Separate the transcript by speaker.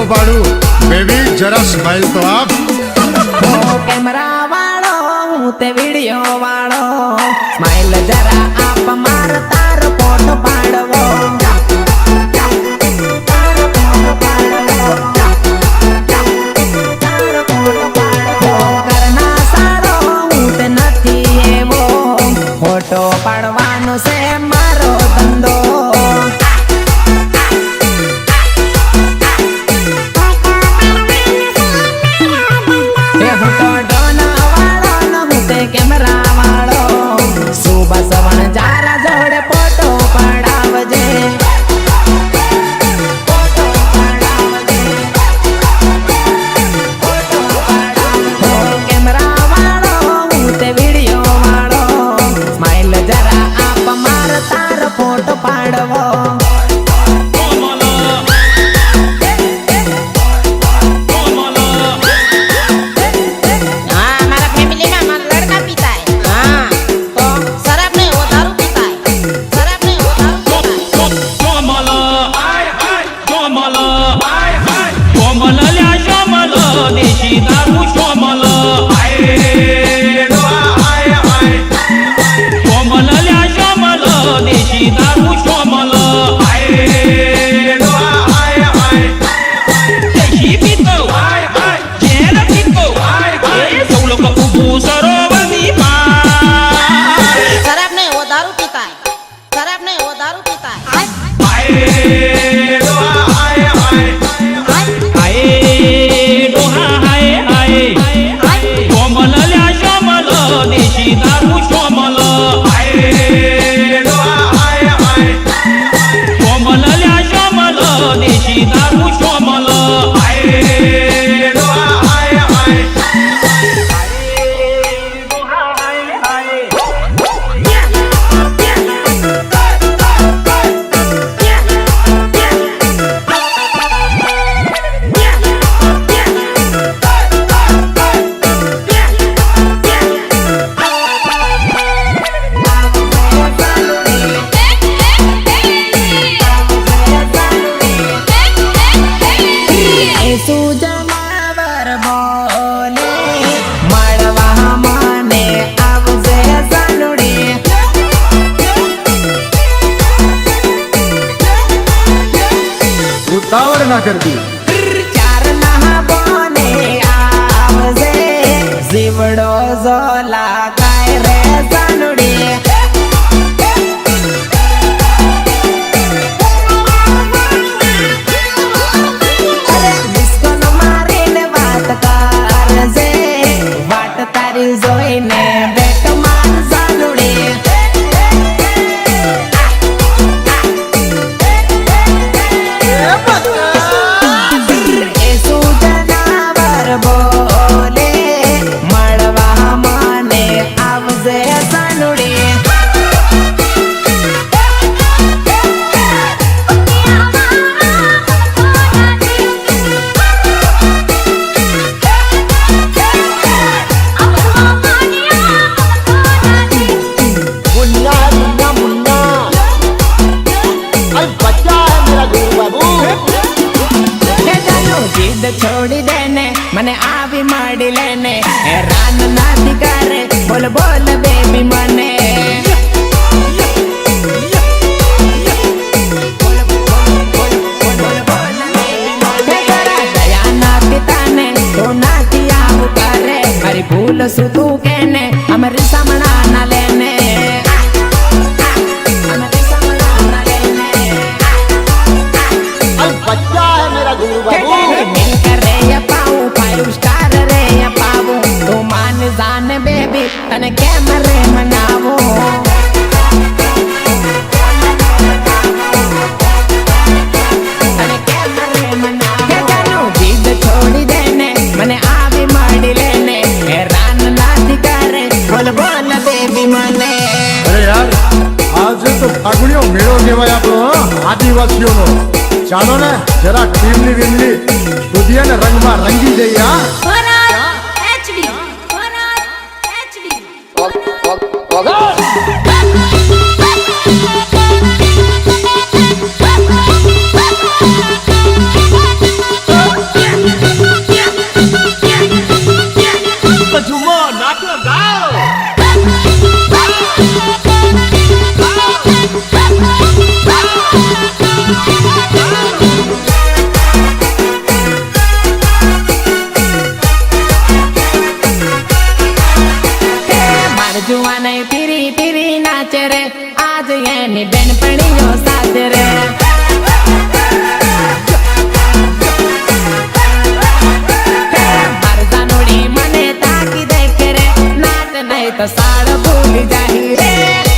Speaker 1: પાડું બેબી જરા સ્માઈલ તો આપ
Speaker 2: કેમેરા વાળો હું તે વિડિયો વાળો સ્માઈલ જરા આપ માર તાર ફોટો પાડવો કરના સારો હું તે નથી એવો ફોટો પાડવાનો છે મારો ધંધો કેમેરા વાળો સુબહ સવણ જારા જોડે ફોટો પડાવજે કેમેરા વાળો હું તે વિડિયો વાળો સ્માઈલ જરા આપ માર તાર ફોટો પાડવો
Speaker 1: ના કરતી
Speaker 2: ચાર ના બોને આવજે જીવડો ઝોલા કાય રે સાનુડી ડિસ્કોન મારીને વાત કરજે વાટ તારી જોઈને બેટ માર સાનુડી છોડી દેને મને આવી માડી લેને રાન નાથી કરે બોલ બોલ બેબી મને દયા ના પિતાને તો નાથી આવું કરે મારી ભૂલ શું તું કેને અમારી સામણા ના લેને અને કેમરે મનાવો અને કેમરે મનાવો જીદ છોડી દેને મને આવી માડી લેને રાન નાથી કરે બોલ બોલ બેબી મને
Speaker 1: અરે યાર આજે તો ફાગણીઓ મેળો કહેવાય આપણો આદિવાસીઓનો ચાલો ને જરા ટીમની વીમલી દુધિયાને રંગમાં રંગી જઈએ હા
Speaker 2: તો સાળ ભૂલી જાહી રે